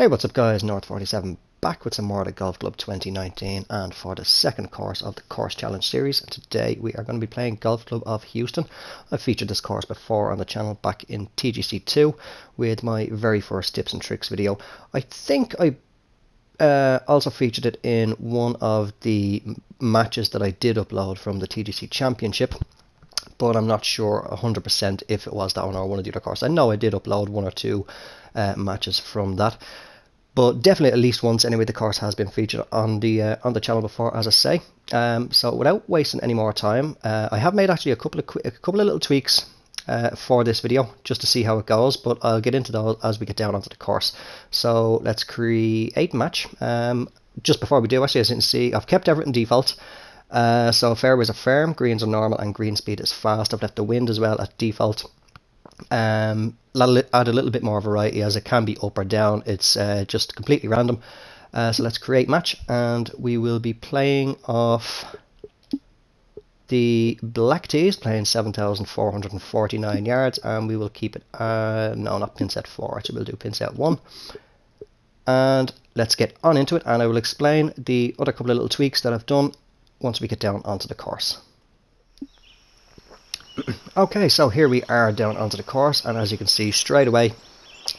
Hey, what's up guys, North47 back with some more of the Golf Club 2019 and for the second course of the Course Challenge series. Today we are going to be playing Golf Club of Houston. I've featured this course before on the channel back in TGC 2 with my very first tips and tricks video. I think I also featured it in one of the matches that I did upload from the TGC Championship, but I'm not sure 100% if it was that one or one of the other courses. I know I did upload one or two matches from that, but definitely at least once anyway the course has been featured on the channel before, as I say. So without wasting any more time, I have made actually a couple of little tweaks for this video just to see how it goes, but I'll get into those as we get down onto the course. So let's create match. Just before we do, actually, as you can see, I've kept everything default. So fairways are firm, greens are normal, and green speed is fast. I've left the wind as well at default. Add a little bit more variety as it can be up or down. It's just completely random. So let's create match, and we will be playing off the black tees, playing 7,449 yards, and we will keep it, no, not pin set 4, actually we'll do pin set 1. And let's get on into it, and I will explain the other couple of little tweaks that I've done once we get down onto the course. Okay, so here we are down onto the course, and as you can see straight away,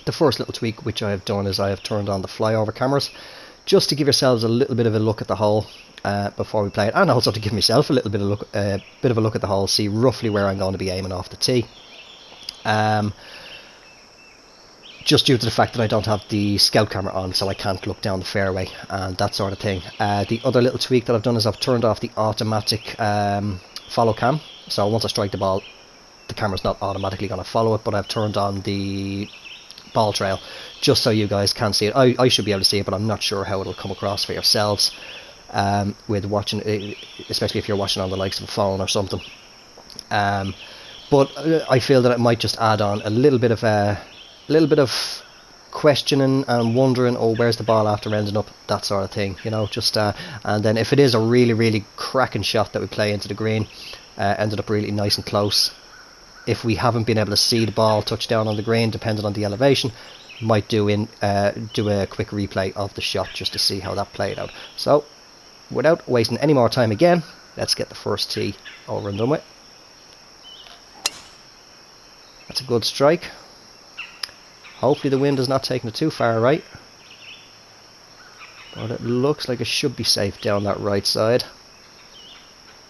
the first little tweak which I have done is I have turned on the flyover cameras, just to give yourselves a little bit of a look at the hole before we play it, and also to give myself a little bit of a look at the hole, see roughly where I'm going to be aiming off the tee. Just due to the fact that I don't have the scout camera on, so I can't look down the fairway and that sort of thing. The other little tweak that I've done is I've turned off the automatic follow cam. So once I strike the ball, the camera's not automatically going to follow it, but I've turned on the ball trail just so you guys can see it. I should be able to see it, but I'm not sure how it'll come across for yourselves with watching, especially if you're watching on the likes of a phone or something. But I feel that it might just add on a little bit of questioning and wondering, oh, where's the ball after ending up, that sort of thing, you know, just and then if it is a really cracking shot that we play into the green, ended up really nice and close, if we haven't been able to see the ball touch down on the green, depending on the elevation, might do a quick replay of the shot just to see how that played out. So without wasting any more time again, let's get the first tee over and done with. That's a good strike. Hopefully the wind is not taking it too far right, but it looks like it should be safe down that right side.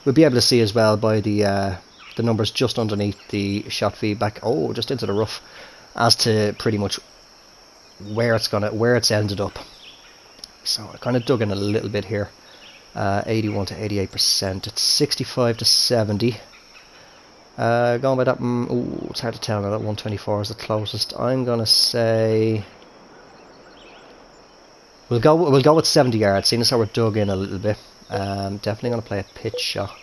We'll be able to see as well by the numbers just underneath the shot feedback, oh, just into the rough, as to pretty much where it's ended up. So I kind of dug in a little bit here. 81 to 88%. It's 65 to 70. Going by that, it's hard to tell now. That 124 is the closest. I'm gonna say we'll go with 70 yards. Seeing as how we're dug in a little bit, definitely gonna play a pitch shot.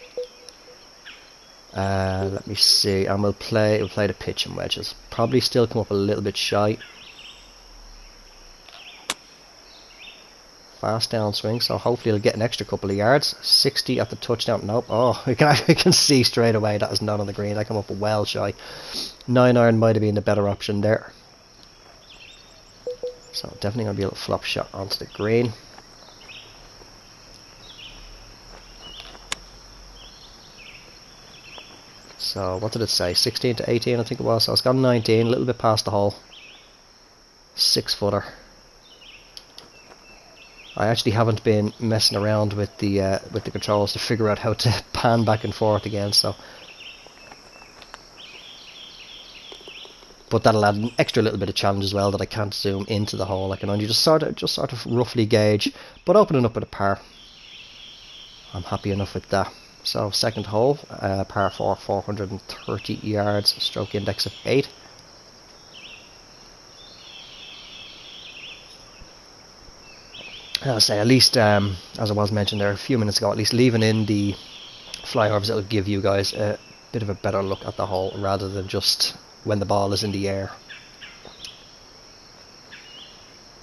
Let me see, and we'll play the pitch and wedges. Probably still come up a little bit shy. Fast downswing, so hopefully it'll get an extra couple of yards. 60 at the touchdown. Nope. Oh, we can see straight away that is not on the green. I come up well shy. 9-iron might have been the better option there. So definitely going to be a little flop shot onto the green. So what did it say? 16 to 18 I think it was. So it's gone 19, a little bit past the hole. 6-footer. I actually haven't been messing around with the controls to figure out how to pan back and forth again, so. But that'll add an extra little bit of challenge as well, that I can't zoom into the hole. I can only just sort of roughly gauge, but opening up with a par, I'm happy enough with that. So second hole, par 4, 430 yards, stroke index of 8. I'll say, at least, as I was mentioned there a few minutes ago, at least leaving in the flyovers, it'll give you guys a bit of a better look at the hole rather than just when the ball is in the air.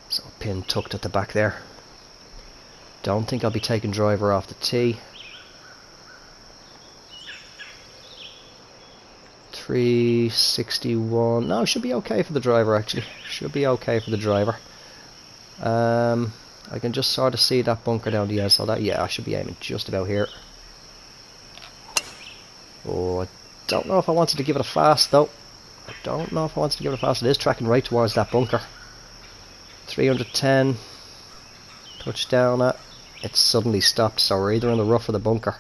So pin tucked at the back there. Don't think I'll be taking driver off the tee. 361. No, should be okay for the driver actually. Should be okay for the driver. I can just sort of see that bunker down the end, so that, yeah, I should be aiming just about here. Oh, I don't know if I wanted to give it a fast though. I don't know if I wanted to give it a fast. It is tracking right towards that bunker. 310. Touchdown at. It suddenly stopped, so we're either in the rough of the bunker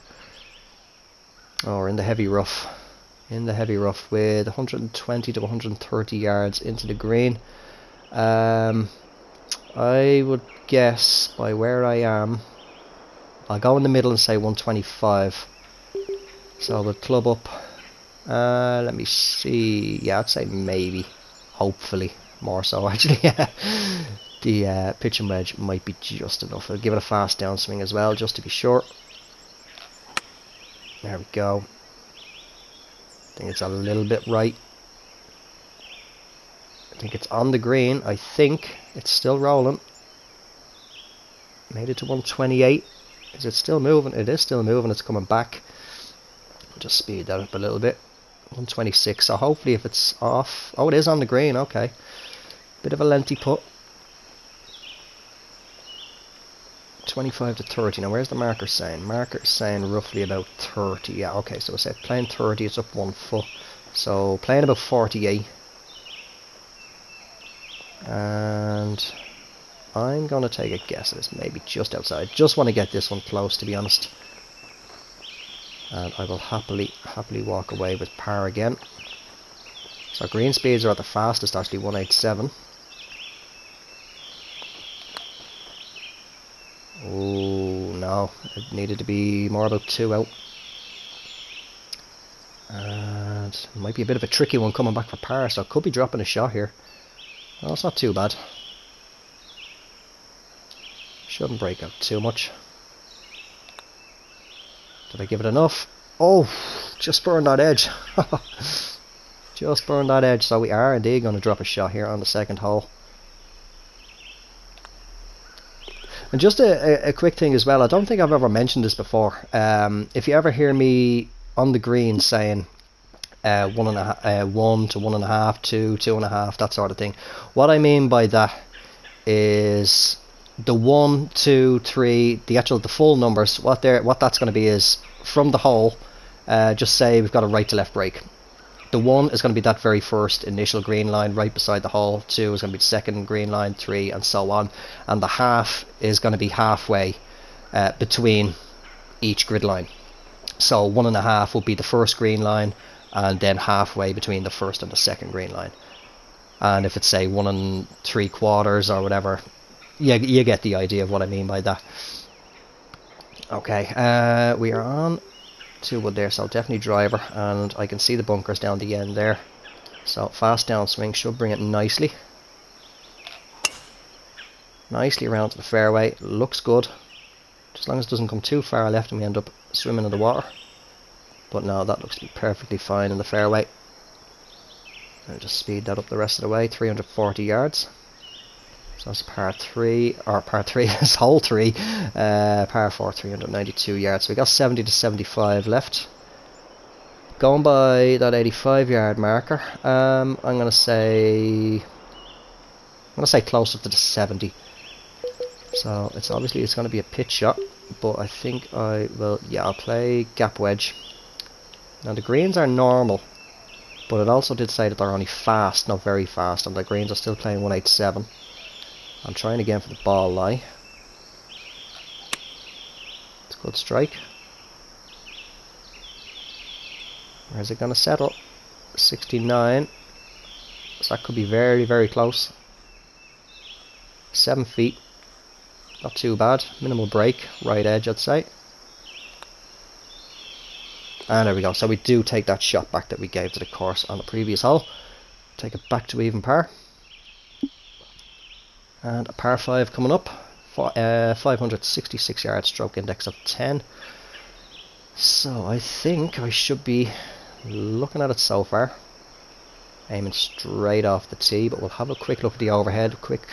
or in the heavy rough. In the heavy rough with 120 to 130 yards into the green. I would guess by where I am, I'll go in the middle and say 125. So we'll club up. Let me see. Yeah, I'd say maybe, hopefully, more so actually. The pitch and wedge might be just enough. I'll give it a fast downswing as well, just to be sure. There we go. I think it's a little bit right. I think it's on the green. I think it's still rolling. Made it to 128. Is it still moving? It is still moving. It's coming back. I'll just speed that up a little bit. 126. So hopefully if it's off. Oh, it is on the green. Okay. Bit of a lengthy putt. 25 to 30. Now where's the marker saying? Marker is saying roughly about 30. Yeah, okay, so I said playing 30, it's up 1 foot. So playing about 48. And I'm going to take a guess at this, maybe just outside. Just want to get this one close, to be honest. And I will happily walk away with par again. So green speeds are at the fastest, actually 187. Oh no, it needed to be more about 2 out. And it might be a bit of a tricky one coming back for par, so I could be dropping a shot here. Well, it's not too bad. Shouldn't break out too much. Did I give it enough? Oh, just burned that edge. Just burned that edge, so we are indeed going to drop a shot here on the second hole. And just a quick thing as well, I don't think I've ever mentioned this before. If you ever hear me on the green saying 1 to 1.5, 2, 2.5, that sort of thing, what I mean by that is the 1, 2, 3, the full numbers. What that's going to be is from the hole. Just say we've got a right to left break. The 1 is going to be that very first initial green line right beside the hole. 2 is going to be the second green line, 3 and so on. And the half is going to be halfway between each grid line. So 1.5 will be the first green line, and then halfway between the first and the second green line. And if it's say 1 3/4 or whatever, you get the idea of what I mean by that. Okay, we are on 2 wood there, so definitely driver, and I can see the bunkers down the end there. So fast downswing should bring it nicely around to the fairway. Looks good, as long as it doesn't come too far left and we end up swimming in the water. But no, that looks to be perfectly fine in the fairway. I'll just speed that up the rest of the way. 340 yards. So that's par 3, is hole 3, par 4, 392 yards. So we got 70 to 75 left. Going by that 85 yard marker, I'm gonna say close up to the 70. So it's going to be a pitch shot, but I think I will. Yeah, I'll play gap wedge. Now the greens are normal, but it also did say that they're only fast, not very fast, and the greens are still playing 187. I'm trying again for the ball lie. It's a good strike. Where's it going to settle? 69. So that could be very, very close. 7 feet. Not too bad. Minimal break. Right edge, I'd say. And there we go. So we do take that shot back that we gave to the course on the previous hole. Take it back to even par. And a par 5 coming up. 566 yards, stroke index of 10. So I think I should be looking at it so far. Aiming straight off the tee, but we'll have a quick look at the overhead, quick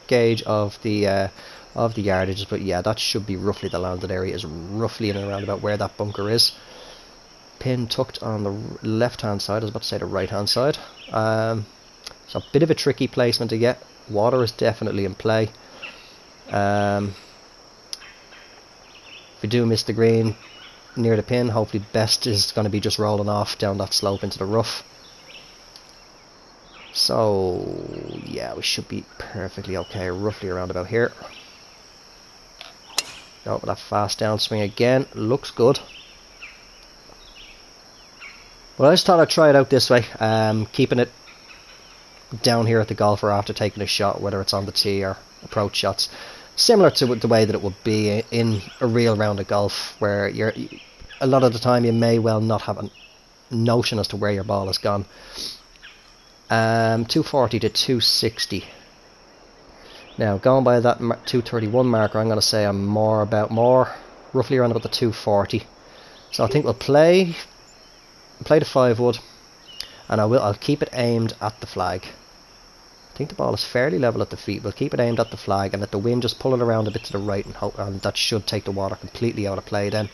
gauge of the yardages. But yeah, that should be roughly the landed area, is roughly in and around about where that bunker is. Pin tucked on the left hand side, I was about to say the right hand side. So a bit of a tricky placement to get. Water is definitely in play. If we do miss the green near the pin, hopefully best is going to be just rolling off down that slope into the rough. So yeah, we should be perfectly okay, roughly around about here. Go with that fast downswing again, looks good. But I just thought I'd try it out this way, keeping it down here at the golfer after taking a shot, whether it's on the tee or approach shots. Similar to the way that it would be in a real round of golf, where a lot of the time you may well not have a notion as to where your ball has gone. 240 to 260. Now, going by that 231 marker, I'm going to say I'm roughly around about the 240. So I think we'll play the 5-wood, and I'll keep it aimed at the flag. I think the ball is fairly level at the feet. We'll keep it aimed at the flag and let the wind just pull it around a bit to the right, and that should take the water completely out of play then.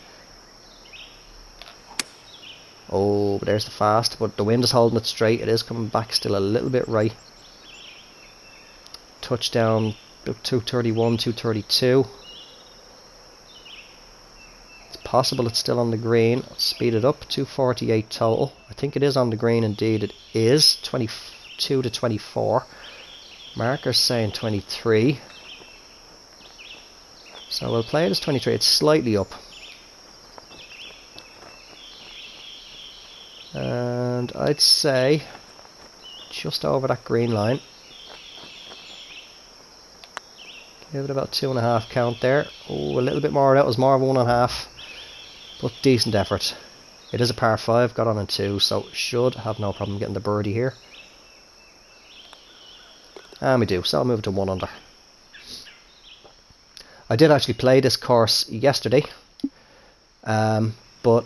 Oh, but there's the fast, but the wind is holding it straight. It is coming back still a little bit right. Touchdown, 231, 232. It's possible it's still on the green. I'll speed it up, 248 total. I think it is on the green indeed. It is 22 to 24. Marker's saying 23. So we'll play it as 23. It's slightly up. And I'd say just over that green line. Give it about 2.5 count there. Oh, a little bit more. That was more of 1.5. But decent effort. It is a par 5. Got on in 2, so should have no problem getting the birdie here. And we do. So I'll move it to 1 under. I did actually play this course yesterday. But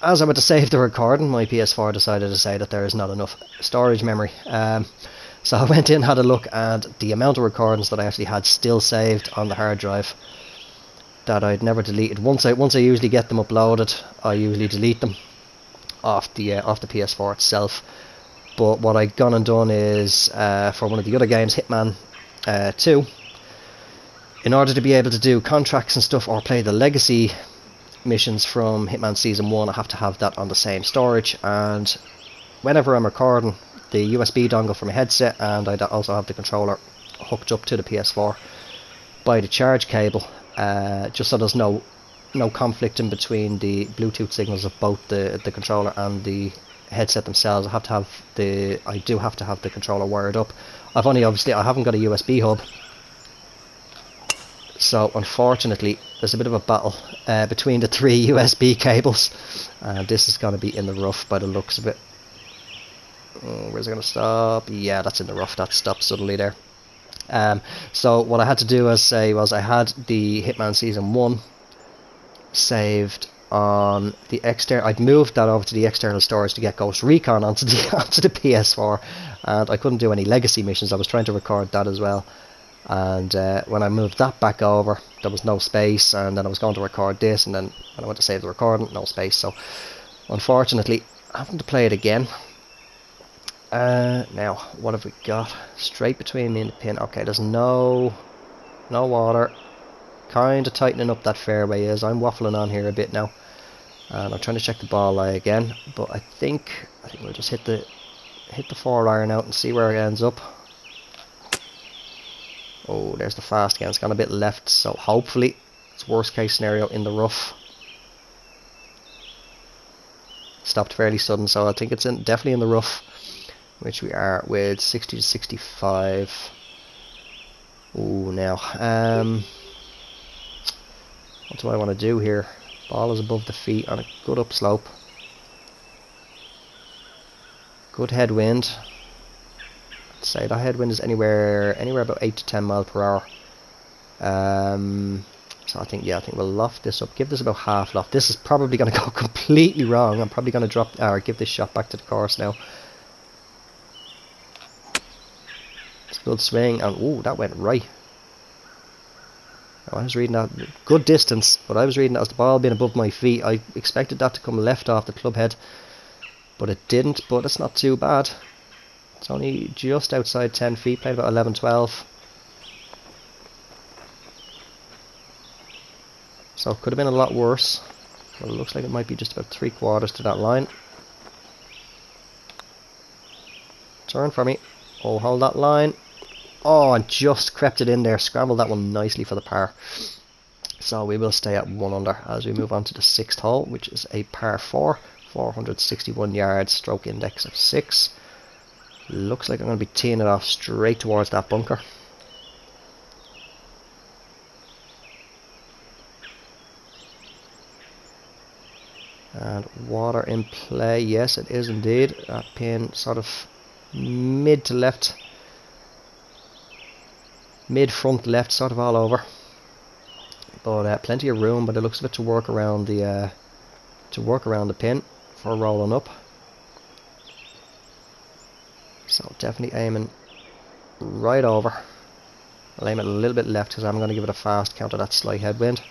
as I went to save the recording, my PS4 decided to say that there is not enough storage memory. So I went in, had a look, and the amount of recordings that I actually had still saved on the hard drive that I'd never deleted. Once I usually get them uploaded, I usually delete them off the PS4 itself. But what I'd gone and done is, for one of the other games, Hitman 2, in order to be able to do contracts and stuff or play the legacy missions from Hitman Season 1, I have to have that on the same storage, and whenever I'm recording, the USB dongle from a headset, and I also have the controller hooked up to the PS4 by the charge cable, just so there's no conflict in between the Bluetooth signals of both the controller and the headset themselves. I do have to have the controller wired up. I haven't got a USB hub, so unfortunately there's a bit of a battle between the 3 USB cables, and this is going to be in the rough by the looks of it. Where's it going to stop? Yeah, that's in the rough. That stopped suddenly there. So what I had to do, was I had the Hitman Season 1 saved on the external. I'd moved that over to the external storage to get Ghost Recon onto the PS4, and I couldn't do any legacy missions. I was trying to record that as well, and when I moved that back over, there was no space, and then I was going to record this, and then when I went to save the recording, no space. So unfortunately, having to play it again. Now, what have we got? Straight between me and the pin. Okay, there's no water. Kind of tightening up that fairway is. I'm waffling on here a bit now, and I'm trying to check the ball lie again. But I think we'll just hit the 4-iron out and see where it ends up. Oh, there's the fast again. It's gone a bit left, so hopefully it's worst case scenario in the rough. Stopped fairly sudden, so I think it's definitely in the rough, which we are with 60 to 65. Ooh, now, what do I want to do here? Ball is above the feet on a good upslope. Good headwind. I'd say that headwind is anywhere about 8 to 10 miles per hour. So I think we'll loft this up. Give this about half loft. This is probably going to go completely wrong. I'm probably going to give this shot back to the course now. It's a good swing, and ooh, that went right. I was reading that good distance, but I was reading that as the ball being above my feet. I expected that to come left off the club head, but it didn't. But it's not too bad. It's only just outside 10 feet, played about 11, 12. So it could have been a lot worse. But it looks like it might be just about 3/4 to that line. Turn for me. Oh, hold that line. Oh, and just crept it in there. Scrambled that one nicely for the par. So we will stay at 1 under as we move on to the 6th hole, which is a par 4. 461 yards, stroke index of 6. Looks like I'm going to be teeing it off straight towards that bunker. And water in play. Yes, it is indeed. That pin sort of mid to left. Mid front left, sort of all over. But plenty of room, but it looks a bit to work around the pin for rolling up. So definitely aiming right over. I'll aim it a little bit left because I'm going to give it a fast counter that slight headwind.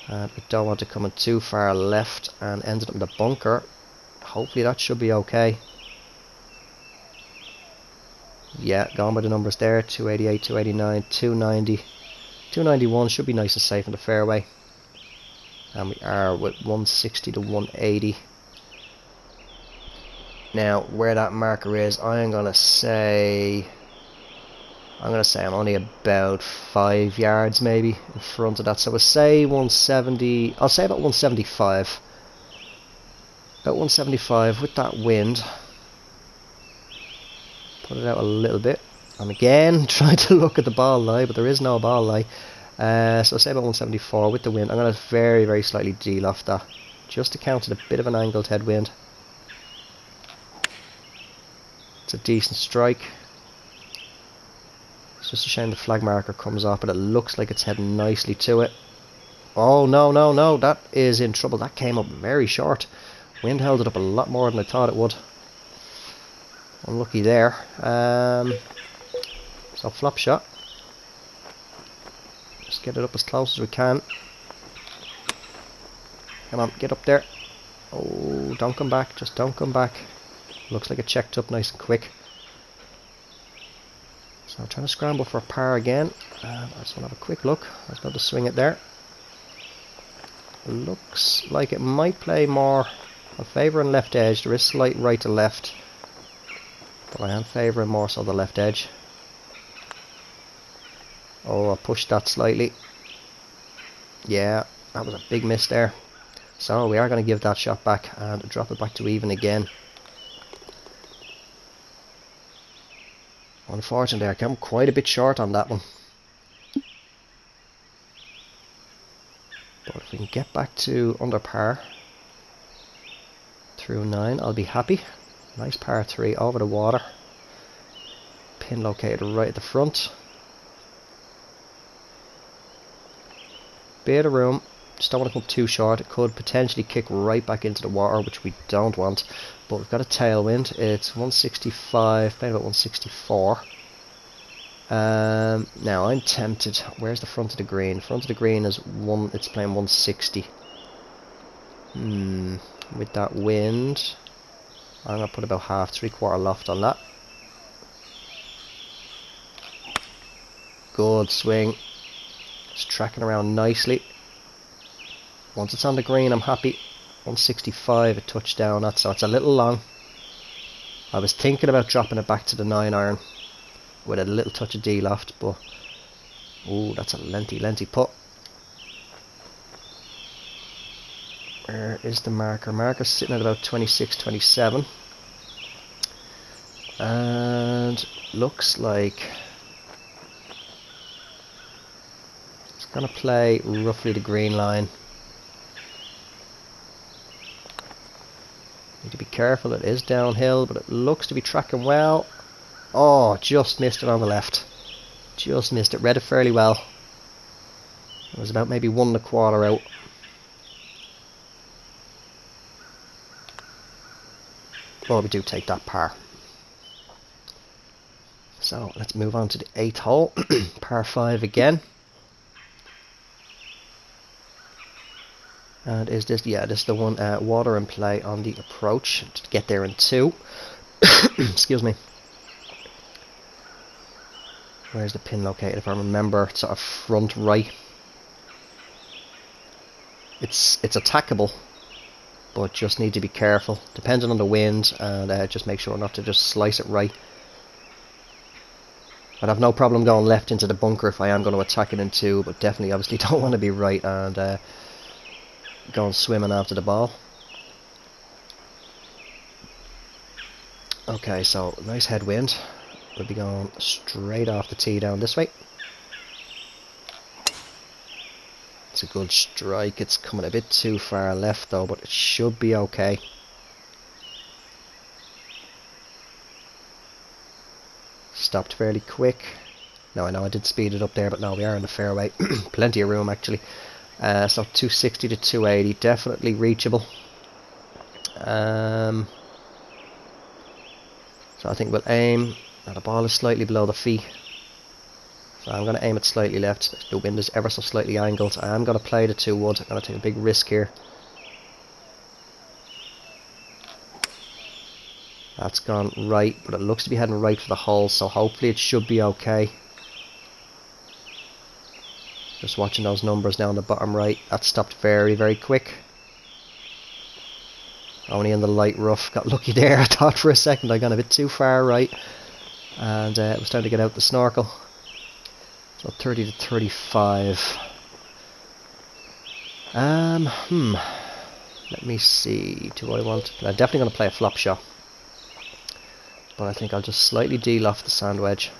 And we don't want to come in too far left and end up in the bunker. Hopefully that should be okay. Yeah, going by the numbers there. 288, 289, 290, 291 should be nice and safe in the fairway. And we are with 160 to 180. Now, where that marker is, I'm going to say I'm only about 5 yards maybe in front of that. So we'll say 170, I'll say about 175. About 175 with that wind. Put it out a little bit. I'm again trying to look at the ball lie, but there is no ball lie. So I'll say about 174 with the wind. I'm going to very, very slightly deal off that, just to counter a bit of an angled headwind. It's a decent strike. It's just a shame the flag marker comes off, but it looks like it's heading nicely to it. Oh, no, no, no, that is in trouble. That came up very short. Wind held it up a lot more than I thought it would. Unlucky there. So flop shot. Just get it up as close as we can. Come on, get up there. Oh, don't come back, just don't come back. Looks like it checked up nice and quick. So I'm trying to scramble for a par again. I just want to have a quick look. I was about to swing it there. Looks like it might play more. I'm favouring left edge. There is slight right to left, but I am favouring more so the left edge. Oh, I pushed that slightly. Yeah, that was a big miss there. So we are going to give that shot back and drop it back to even again. Unfortunately, I came quite a bit short on that one. But if we can get back to under par through 9, I'll be happy. Nice par 3 over the water. Pin located right at the front. Bit of room. Just don't want to come too short. It could potentially kick right back into the water, which we don't want. But we've got a tailwind. It's 165, playing about 164. Now I'm tempted. Where's the front of the green? Front of the green is it's playing 160. With that wind, I'm gonna put about half, 3/4 loft on that. Good swing. It's tracking around nicely. Once it's on the green, I'm happy. 165, a touchdown. So it's a little long. I was thinking about dropping it back to the 9-iron with a little touch of D-loft, but oh, that's a lengthy putt. Where is the marker? Marker's sitting at about 26, 27. And looks like it's going to play roughly the green line. Need to be careful, it is downhill, but it looks to be tracking well. Oh, just missed it on the left. Just missed it, read it fairly well. It was about maybe 1 1/4 out. Well, we do take that par. So, let's move on to the 8th hole. Par 5 again. And is this, yeah, this is the one, water in play on the approach to get there in 2. Excuse me. Where's the pin located? If I remember, it's sort of front right. It's attackable, but just need to be careful, depending on the wind, and just make sure not to just slice it right. I'd have no problem going left into the bunker if I am going to attack it in 2, but definitely obviously don't want to be right and going swimming after the ball. Okay, so nice headwind. We'll be going straight off the tee down this way. It's a good strike. It's coming a bit too far left though, but it should be okay. Stopped fairly quick. No, I know I did speed it up there, but no, we are in the fairway. Plenty of room actually. So 260 to 280, definitely reachable. So I think we'll aim. Now the ball is slightly below the feet, so I'm going to aim it slightly left. The wind is ever so slightly angled. I am going to play the 2 wood. I'm going to take a big risk here. That's gone right, but it looks to be heading right for the hole, so hopefully it should be okay. Just watching those numbers down the bottom right. That stopped very, very quick. Only in the light rough. Got lucky there. I thought for a second I'd gone a bit too far right, and it was time to get out the snorkel. So 30 to 35. Let me see. Do I want? I'm definitely going to play a flop shot, but I think I'll just slightly deal off the sand wedge.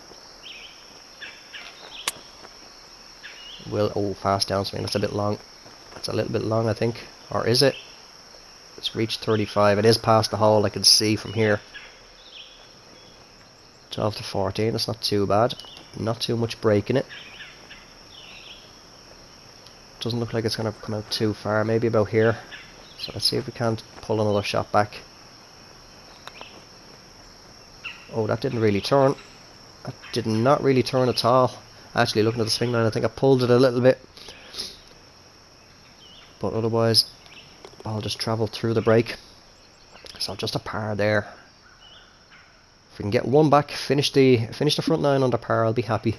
Oh, fast downswing. That's a bit long. That's a little bit long, I think. Or is it? It's reached 35. It is past the hole, I can see from here. 12 to 14. That's not too bad. Not too much break in it. Doesn't look like it's going to come out too far. Maybe about here. So let's see if we can't pull another shot back. Oh, that didn't really turn. That did not really turn at all. Actually, looking at the swing line, I think I pulled it a little bit. But otherwise, I'll just travel through the break. So just a par there. If we can get 1 back, finish the front 9 under par, I'll be happy.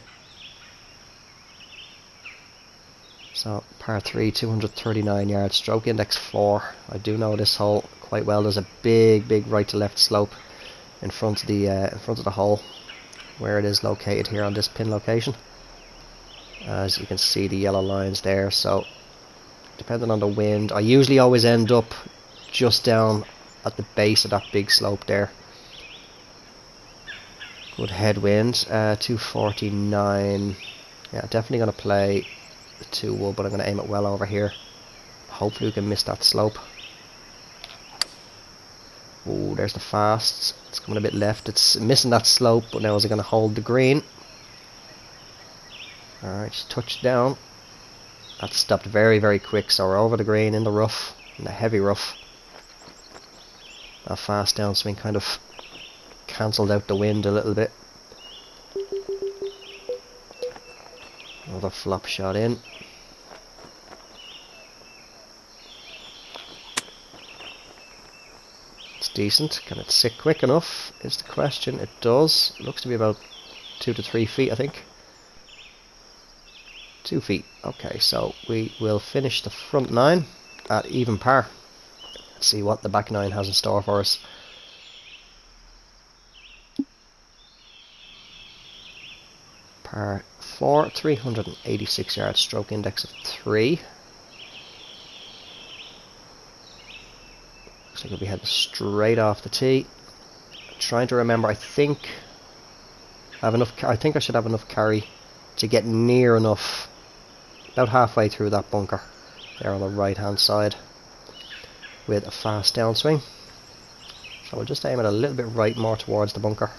So par 3, 239 yards, stroke index 4. I do know this hole quite well. There's a big right to left slope in front of the hole, where it is located here on this pin location. As you can see, the yellow lines there. So depending on the wind, I usually always end up just down at the base of that big slope there. Good headwind. 249. Yeah, definitely going to play the 2 wood, but I'm going to aim it well over here. Hopefully we can miss that slope. Oh, there's the fast. It's coming a bit left. It's missing that slope, but now is it going to hold the green? Alright, just touched down. That stopped very quick, so we're over the green in the rough, in the heavy rough. That fast downswing kind of cancelled out the wind a little bit. Another flop shot in. It's decent. Can it sit quick enough is the question. It does. It looks to be about 2 to 3 feet, I think. 2 feet. Okay, so we will finish the front 9 at even par. Let's see what the back 9 has in store for us. Par 4, 386 yards, stroke index of 3. Looks like we'll be heading straight off the tee. Trying to remember, I think I think I should have enough carry to get near enough, about halfway through that bunker there on the right hand side with a fast downswing. So we'll just aim it a little bit right, more towards the bunker.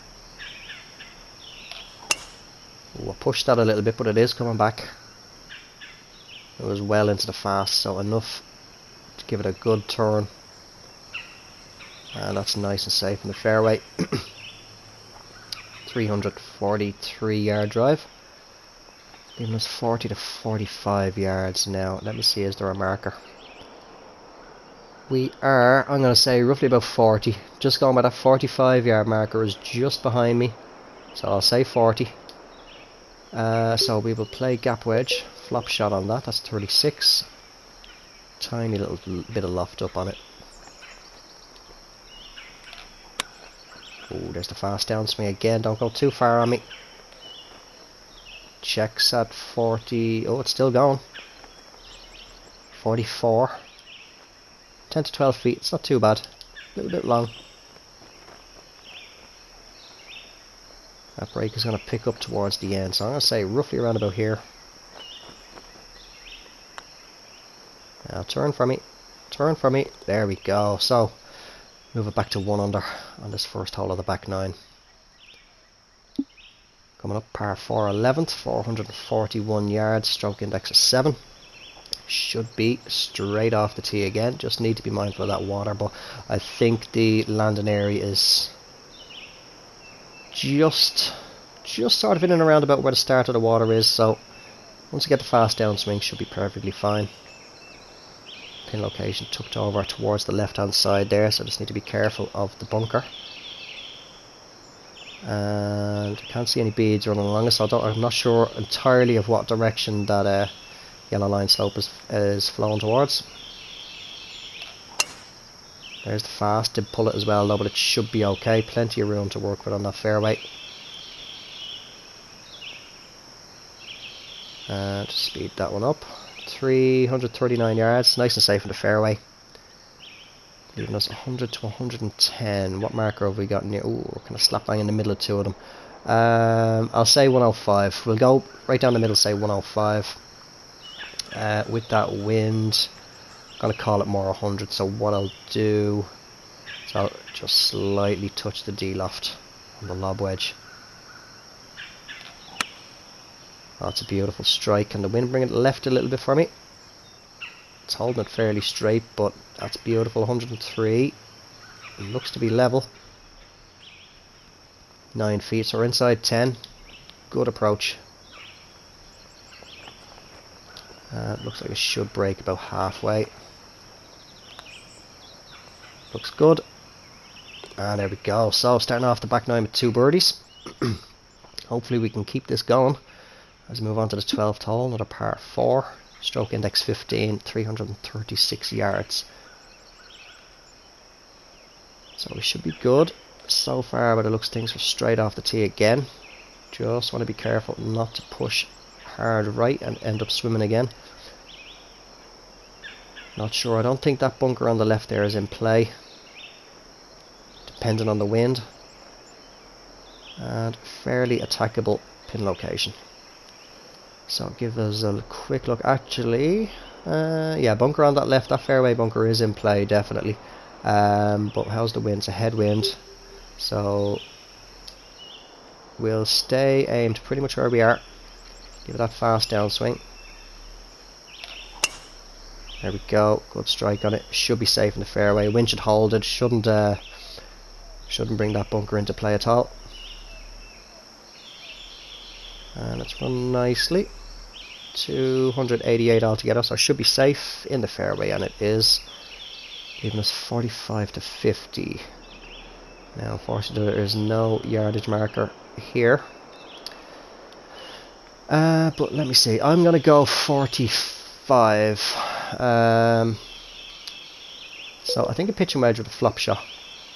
We'll push that a little bit, but it is coming back. It was well into the fast, so enough to give it a good turn. And that's nice and safe in the fairway. 343 yard drive. Giving us 40 to 45 yards now. Let me see, is there a marker? We are, I'm going to say, roughly about 40. Just going by that 45-yard marker is just behind me. So I'll say 40. So we will play gap wedge. Flop shot on that. That's 36. Tiny little bit of loft up on it. Oh, there's the fast downswing again. Don't go too far on me. Checks at 40. Oh, it's still going. 44. 10 to 12 feet. It's not too bad. A little bit long. That break is going to pick up towards the end. So I'm going to say roughly around about here. Now turn for me. Turn for me. There we go. So move it back to 1 under on this first hole of the back 9. Coming up, par 4 11th, 441 yards, stroke index of 7. Should be straight off the tee again. Just need to be mindful of that water, but I think the landing area is just sort of in and around about where the start of the water is. So once you get the fast downswing, should be perfectly fine. Pin location tucked over towards the left hand side there, so just need to be careful of the bunker. And I can't see any beads running along it, so I'm not sure entirely of what direction that yellow line slope is flowing towards. There's the fast. Did pull it as well though, but it should be okay. Plenty of room to work with on that fairway. And speed that one up. 339 yards, nice and safe in the fairway. Leaving us 100 to 110. What marker have we got near? Ooh, kind of slap bang in the middle of two of them. I'll say 105. We'll go right down the middle, say 105. With that wind, I'm going to call it more 100. So what I'll do is I'll just slightly touch the D-loft on the lob wedge. Oh, it's a beautiful strike. Can the wind bring it left a little bit for me? It's holding it fairly straight, but that's beautiful. 103. It looks to be level. 9 feet, so we're inside 10. Good approach. Looks like it should break about halfway. Looks good. And there we go. So starting off the back 9 with 2 birdies. Hopefully we can keep this going as we move on to the 12th hole. Another par 4. Stroke index 15, 336 yards. So we should be good so far, but it looks things are straight off the tee again. Just want to be careful not to push hard right and end up swimming again. Not sure. I don't think that bunker on the left there is in play, depending on the wind. And fairly attackable pin location. So give us a quick look. Actually, yeah, bunker on that left, that fairway bunker is in play, definitely. But how's the wind? It's a headwind. So we'll stay aimed pretty much where we are. Give it that fast downswing. There we go. Good strike on it. Should be safe in the fairway. Wind should hold it. Shouldn't bring that bunker into play at all. And it's run nicely. 288 altogether, so it should be safe in the fairway, and it is. Leaving us 45 to 50. Now, unfortunately, there is no yardage marker here. But let me see. I'm going to go 45. So I think a pitching wedge with a flop shot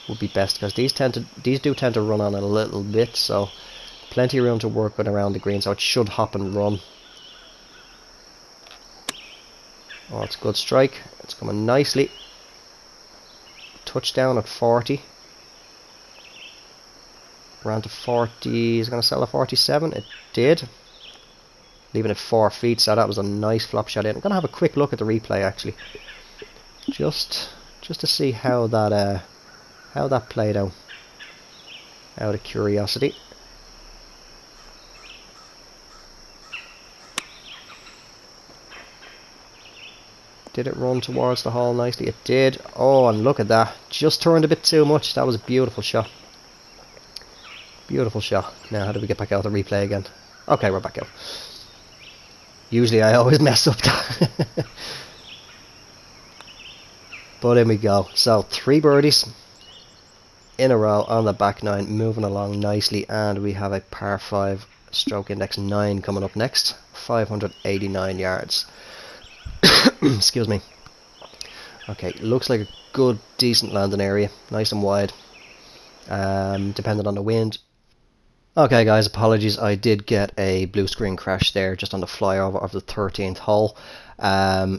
would be best, because these do tend to run on a little bit, so plenty of room to work with around the green, so it should hop and run. Oh, it's a good strike. It's coming nicely. Touchdown at 40. Around to 40. Is it going to sell at 47? It did. Leaving it 4 feet, so that was a nice flop shot in. I'm going to have a quick look at the replay, actually. Just to see how that played out. Out of curiosity. Did it run towards the hole nicely? It did. Oh, and look at that. Just turned a bit too much. That was a beautiful shot. Beautiful shot. Now, how do we get back out of the replay again? Okay, we're back out. Usually I always mess up that. But in we go. So 3 birdies in a row on the back 9, moving along nicely, and we have a par 5 stroke index 9 coming up next, 589 yards. Excuse me. Okay, looks like a good decent landing area, nice and wide, depending on the wind. Okay guys, apologies, I did get a blue screen crash there just on the flyover of the 13th hole.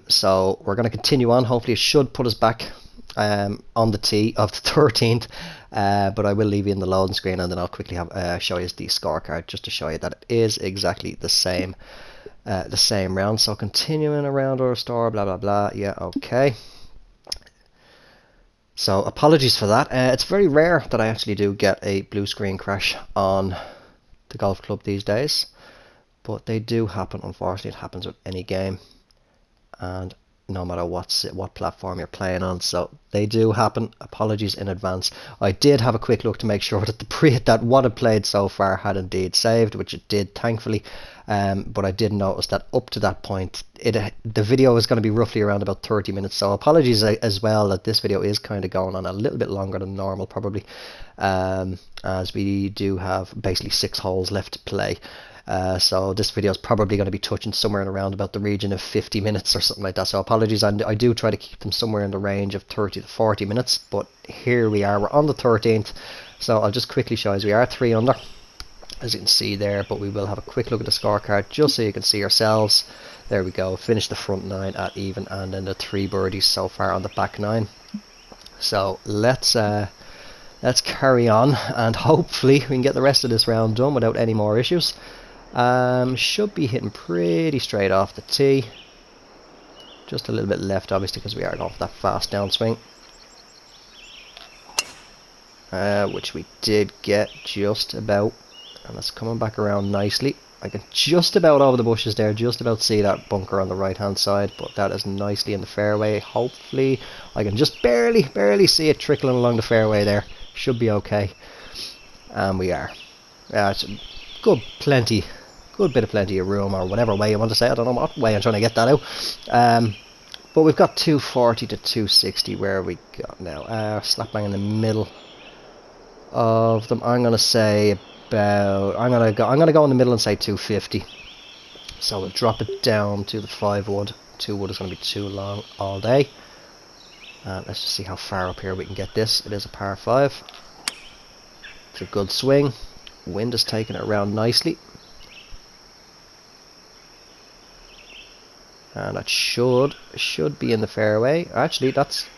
So we're going to continue on. Hopefully it should put us back on the tee of the 13th, but I will leave you in the loading screen, and then I'll quickly show you the scorecard just to show you that it is exactly the same round. So continuing around our store, blah blah blah. Yeah, okay. So apologies for that. It's very rare that I actually do get a blue screen crash on the golf club these days, but they do happen. Unfortunately, it happens with any game, and no matter what platform you're playing on, so they do happen. Apologies in advance. I did have a quick look to make sure that that what it played so far had indeed saved, which it did, thankfully. But I did notice that up to that point, the video is going to be roughly around about 30 minutes. So apologies as well that this video is kind of going on a little bit longer than normal, probably, as we do have basically 6 holes left to play. So this video is probably going to be touching somewhere in around about the region of 50 minutes or something like that. So apologies, I do try to keep them somewhere in the range of 30 to 40 minutes. But here we are, we're on the 13th. So I'll just quickly show you, we are 3 under, as you can see there. But we will have a quick look at the scorecard just so you can see yourselves. There we go, finished the front 9 at even, and then the 3 birdies so far on the back 9. So let's carry on, and hopefully we can get the rest of this round done without any more issues. Should be hitting pretty straight off the tee, just a little bit left obviously because we are going for that fast downswing, which we did get just about, and that's coming back around nicely. I can just about over the bushes there, just about see that bunker on the right hand side, but that is nicely in the fairway. Hopefully I can just barely see it trickling along the fairway there. Should be okay, and we are. It's a good bit of plenty of room, or whatever way you want to say. I don't know what way I'm trying to get that out. But we've got 240 to 260 where we got now. Slap bang in the middle of them. I'm gonna say about. I'm gonna go in the middle and say 250. So we'll drop it down to the 5 wood. 2 wood is gonna be too long all day. Let's just see how far up here we can get this. It is a par 5. It's a good swing. Wind is taking it around nicely. And that should be in the fairway. Actually, that's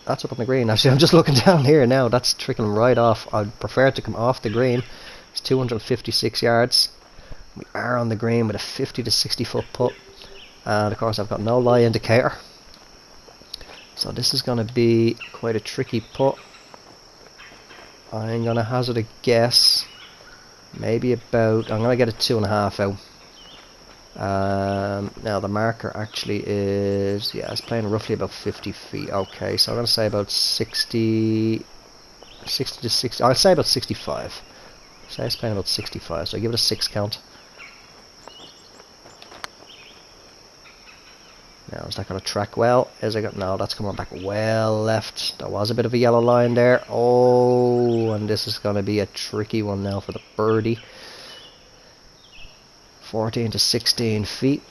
up on the green. Actually, I'm just looking down here now. That's trickling right off. I'd prefer it to come off the green. It's 256 yards. We are on the green with a 50 to 60 foot putt. And of course, I've got no lie indicator. So this is going to be quite a tricky putt. I'm going to hazard a guess. Maybe about, I'm going to get a 2.5 out. Now the marker actually is, yeah, it's playing roughly about 50 feet. Okay, so I'm going to say about 60 to 60, I'll say about 65. So it's playing about 65, so I give it a 6 count. Now is that going to track well? No, that's coming back well left. There was a bit of a yellow line there. Oh, and this is going to be a tricky one now for the birdie. 14 to 16 feet.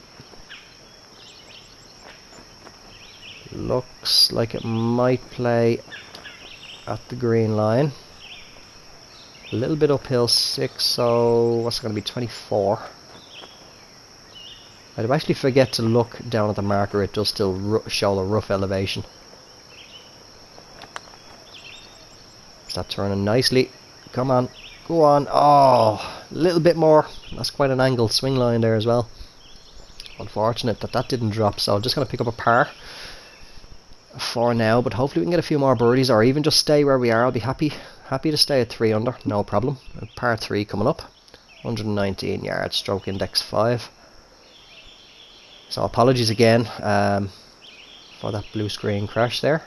Looks like it might play at the green line. A little bit uphill 6, so what's it going to be, 24? I do actually forget to look down at the marker. It does still show the rough elevation. Is that turning nicely? Come on. Go on. Oh, a little bit more. That's quite an angled swing line there as well. Unfortunate that didn't drop, so I'm just going to pick up a par for now, but hopefully we can get a few more birdies, or even just stay where we are. I'll be happy to stay at 3 under, no problem. Par 3 coming up. 119 yards, stroke index 5. So apologies again for that blue screen crash there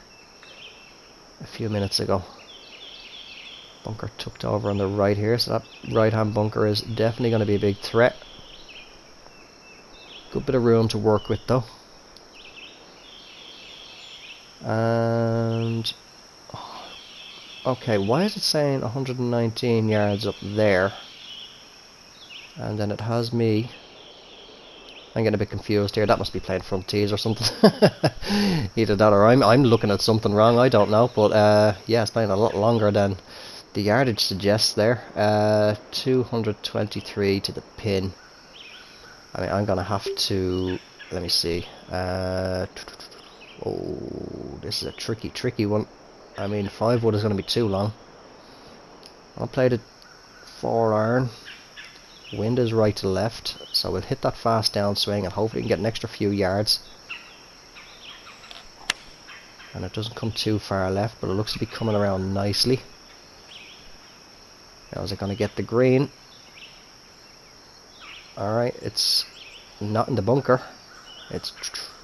a few minutes ago. Bunker tucked over on the right here, so that right hand bunker is definitely going to be a big threat. Good bit of room to work with though. And okay, why is it saying 119 yards up there? And then it has me. I'm getting a bit confused here. That must be playing front tees or something. Either that or I'm looking at something wrong. I don't know. But yeah, it's playing a lot longer than the yardage suggests there. 223 to the pin. I mean, I'm gonna have to. Let me see. Oh, this is a tricky one. I mean, 5 wood is going to be too long. I'll play the 4-iron. Wind is right to left, so we'll hit that fast downswing and hopefully we can get an extra few yards. And it doesn't come too far left, but it looks to be coming around nicely. Now, is it going to get the green? Alright, it's not in the bunker. It's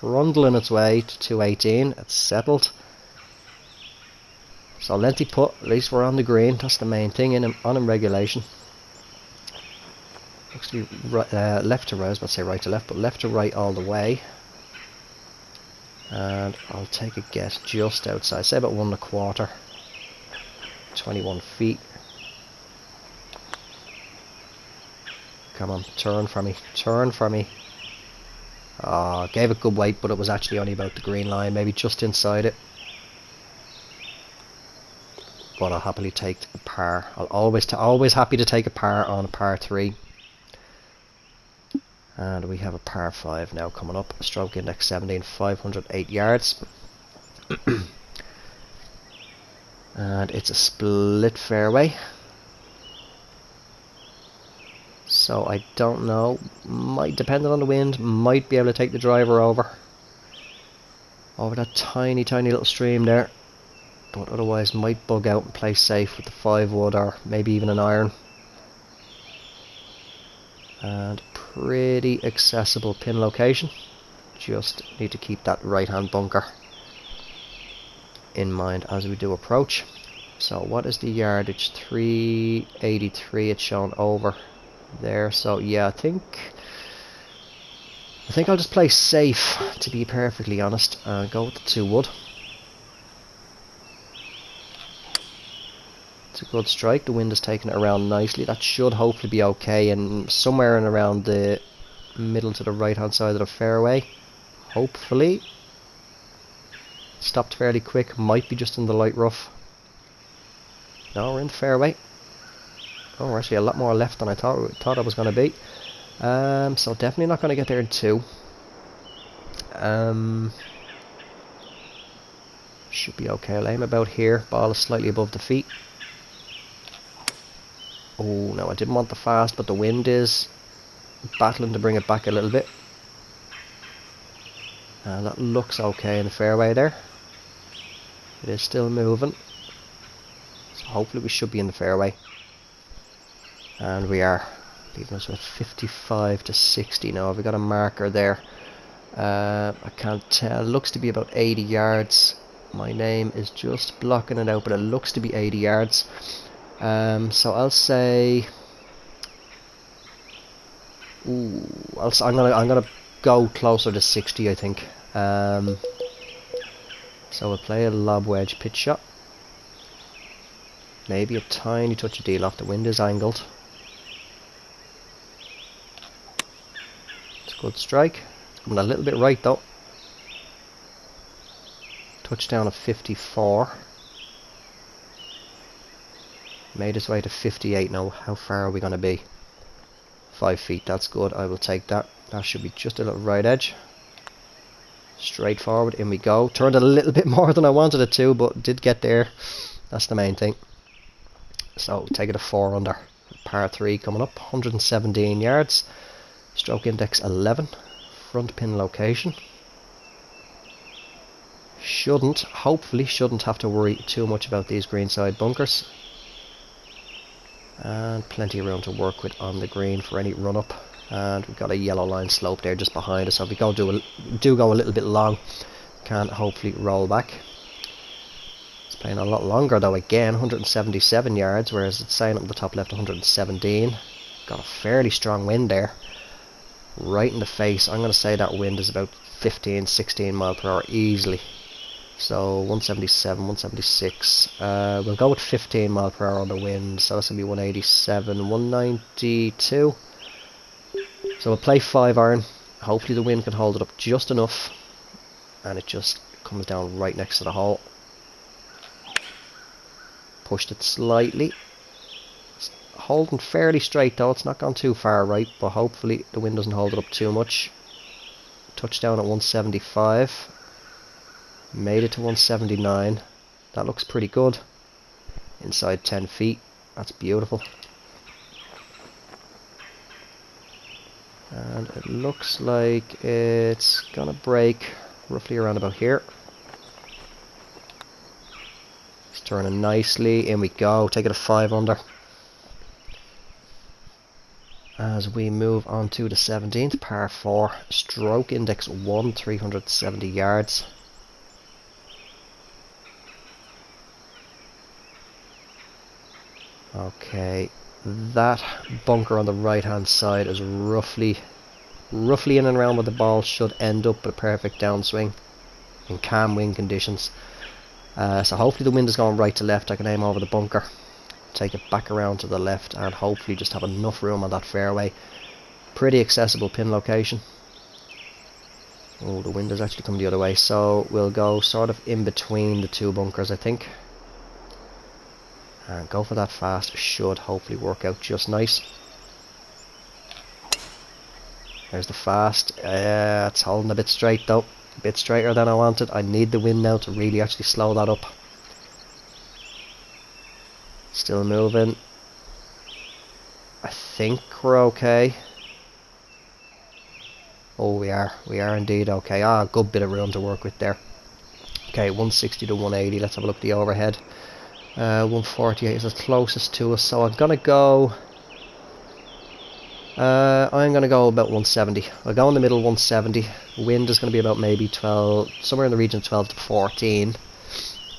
trundling its way to 218. It's settled. So lengthy putt, at least we're on the green. That's the main thing on in regulation. Looks to be right, left to right, I was about to say right to left, but left to right all the way. And I'll take a guess just outside, say about 1 1/4. 21 feet. Come on, turn for me, turn for me. Gave it good weight, but it was actually only about the green line, maybe just inside it. But I'll happily take a par. I'll always happy to take a par on a par 3. And we have a par 5 now coming up. Stroke index 17, 508 yards. And it's a split fairway. So I don't know. Might, depending on the wind, might be able to take the driver over that tiny little stream there. But otherwise might bug out and play safe with the 5 wood or maybe even an iron. And pretty accessible pin location. Just need to keep that right hand bunker in mind as we do approach. So what is the yardage? 383 it's shown over there. So yeah, I think I'll just play safe, to be perfectly honest, and go with the 2 wood. It's a good strike. The wind is taking it around nicely. That should hopefully be okay, and somewhere in around the middle to the right hand side of the fairway. Hopefully. Stopped fairly quick. Might be just in the light rough. No, we're in the fairway. Oh, we're actually a lot more left than I thought I was going to be. So definitely not going to get there in 2. Should be okay. I'll aim about here. Ball is slightly above the feet. Oh no, I didn't want the fast, but the wind is battling to bring it back a little bit. And that looks okay in the fairway there. It is still moving. So hopefully we should be in the fairway. And we are. Leaving us with 55 to 60 now. We've got a marker there. I can't tell. It looks to be about 80 yards. My name is just blocking it out, but it looks to be 80 yards. So I'll say. Ooh, I'm gonna go closer to 60, I think. So we'll play a lob wedge pitch shot. Maybe a tiny touch of deal off. The wind is angled. It's a good strike. It's coming a little bit right though. Touchdown of 54. Made his way to 58 now. How far are we going to be? 5 feet, that's good. I will take that. That should be just a little right edge. Straight forward, in we go. Turned a little bit more than I wanted it to, but did get there. That's the main thing. So, take it a 4 under. Par 3 coming up. 117 yards. Stroke index 11. Front pin location. Hopefully shouldn't have to worry too much about these greenside bunkers. And plenty of room to work with on the green for any run up. And we've got a yellow line slope there just behind us, so if we do go a little bit long, can hopefully roll back. It's playing a lot longer though again, 177 yards, whereas it's saying up the top left 117. Got a fairly strong wind there. Right in the face. I'm going to say that wind is about 15-16 mile per hour easily. So 177, 176. We'll go with 15 mile per hour on the wind. So that's going to be 187, 192. So we'll play 5 iron. Hopefully the wind can hold it up just enough. And it just comes down right next to the hole. Pushed it slightly. It's holding fairly straight though. It's not gone too far right. But hopefully the wind doesn't hold it up too much. Touchdown at 175. Made it to 179. That looks pretty good. Inside 10 feet. That's beautiful. And it looks like it's gonna break roughly around about here. It's turning nicely. In we go. Take it a 5 under. As we move on to the 17th, par 4. Stroke index 1, 370 yards. Okay, that bunker on the right hand side is roughly in and around where the ball should end up with a perfect downswing in calm wind conditions. So hopefully the wind is going right to left. I can aim over the bunker, take it back around to the left, and hopefully just have enough room on that fairway. Pretty accessible pin location. Oh, the wind is actually coming the other way, so we'll go sort of in between the 2 bunkers, I think. And go for that fast. Should hopefully work out just nice. There's the fast. It's holding a bit straight though. A bit straighter than I wanted. I need the wind now to really actually slow that up. Still moving. I think we're okay. Oh, we are. We are indeed okay. Ah, good bit of room to work with there. Okay, 160 to 180. Let's have a look at the overhead. 148 is the closest to us, so I'm gonna go about 170. I'll go in the middle, 170. Wind is gonna be about maybe 12, somewhere in the region of 12 to 14.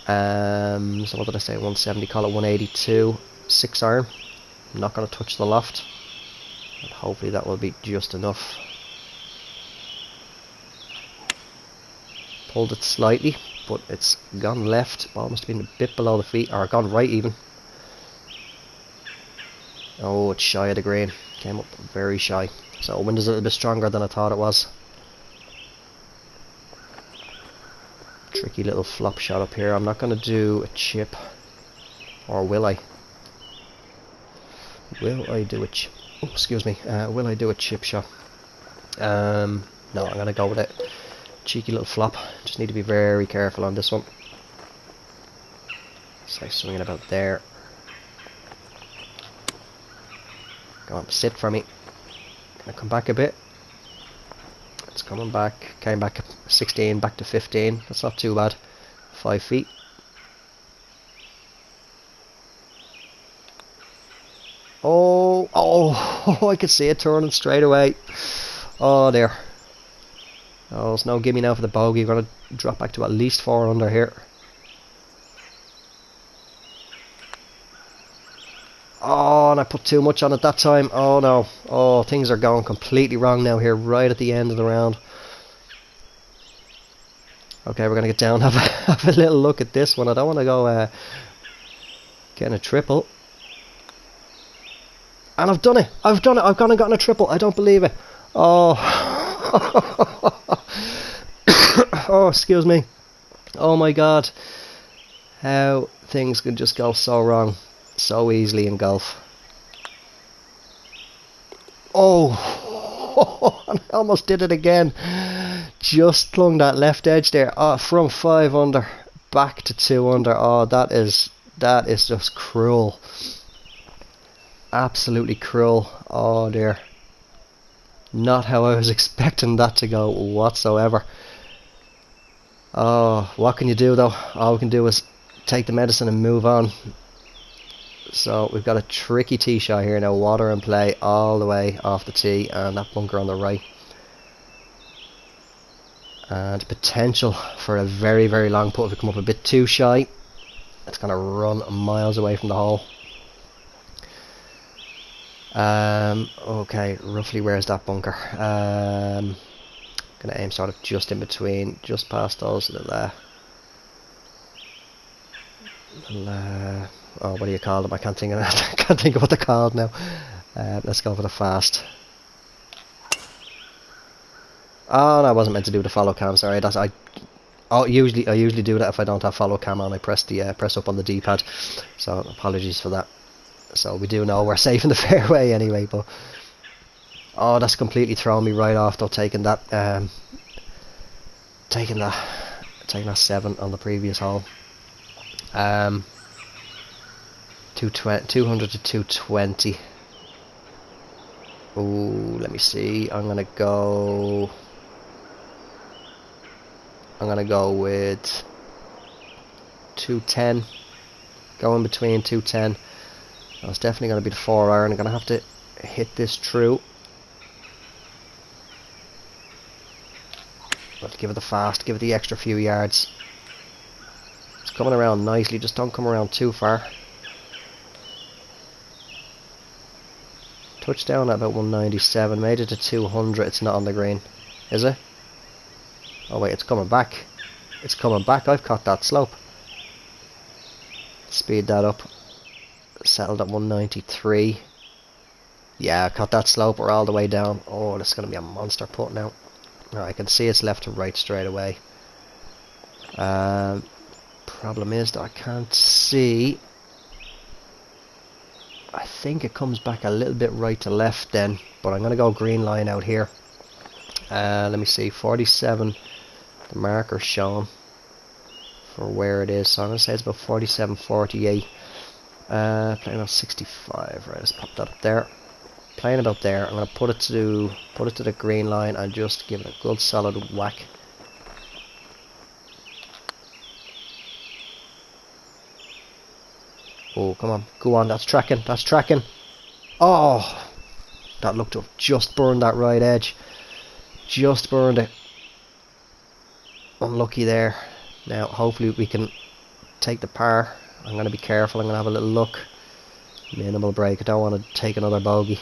So what did I say? 170. Call it 182. 6 iron. I'm not gonna touch the loft, but hopefully that will be just enough. Pulled it slightly, but it's gone left. Ball must have been a bit below the feet, or gone right even. Oh, it's shy of the green. Came up very shy. So wind is a little bit stronger than I thought it was. Tricky little flop shot up here. I'm not going to do a chip. Or will I? Will I do a chip? Oh, excuse me. Will I do a chip shot? No, I'm going to go with it. Cheeky little flop. Just need to be very careful on this one. So swinging about there. Go on, sit for me. Can I come back a bit? It's coming back. Came back 16, back to 15. That's not too bad. 5 feet. Oh, I could see it turning straight away. Oh, there. Oh, there's no gimme now for the bogey. You're going to drop back to at least 4 under here. Oh, and I put too much on it that time. Oh no. Oh, things are going completely wrong now here, right at the end of the round. Okay, we're going to get down and have a little look at this one. I don't want to go getting a triple. And I've done it. I've gone and gotten a triple. I don't believe it. Oh. Oh, excuse me. Oh my god. How things can just go so wrong so easily in golf. Oh, I almost did it again. Just flung that left edge there. Oh, from 5 under back to 2 under. Oh, that is just cruel. Absolutely cruel. Oh dear. Not how I was expecting that to go whatsoever. Oh, what can you do though? All we can do is take the medicine and move on. So we've got a tricky tee shot here now. Water in play all the way off the tee, and that bunker on the right. And potential for a very, very long putt. If we come up a bit too shy, it's going to run miles away from the hole. Okay, roughly where's that bunker? Gonna aim sort of just in between, just past those little Oh, what do you call them? I can't think of that. I can't think of what they're called now. Let's go for the fast. Oh no, I wasn't meant to do the follow cam. Sorry, I usually do that if I don't have follow cam on. I press up on the D-pad. So apologies for that. So we do know we're safe in the fairway anyway. But oh, that's completely thrown me right off though. Taking that 7 on the previous hole. 200 to 220. Ooh, let me see. I'm gonna go with 210. Go in between 210. It's definitely gonna be the 4-iron. I'm gonna have to hit this through. Let's give it the fast. Give it the extra few yards. It's coming around nicely. Just don't come around too far. Touchdown at about 197. Made it to 200. It's not on the green, is it? Oh wait, it's coming back. It's coming back. I've caught that slope. Speed that up. Settled at 193. Yeah, I caught that slope. We're all the way down. Oh, this is going to be a monster putt now. Oh, I can see it's left to right straight away. Problem is that I can't see. I think it comes back a little bit right to left then, but I'm going to go green line out here. Let me see, 47, the marker shown for where it is, so I'm going to say it's about 47, 48. Playing on 65, right, let's pop that up there. Playing about there, I'm going to put it to the green line and just give it a good solid whack. Oh, come on, go on, that's tracking, that's tracking. Oh, that looked to have just burned that right edge. Just burned it. Unlucky there. Now, hopefully we can take the par. I'm going to be careful, I'm going to have a little look. Minimal break, I don't want to take another bogey.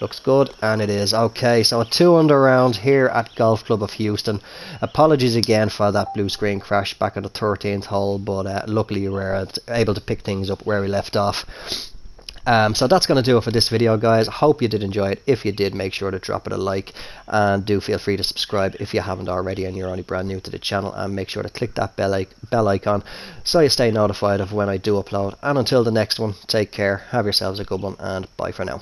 Looks good, and it is. Okay, so a 2-under round here at Golf Club of Houston. Apologies again for that blue screen crash back on the 13th hole, but luckily we were able to pick things up where we left off. So that's going to do it for this video, guys. I hope you did enjoy it. If you did, make sure to drop it a like, and do feel free to subscribe if you haven't already and you're only brand new to the channel, and make sure to click that bell icon so you stay notified of when I do upload. And until the next one, take care, have yourselves a good one, and bye for now.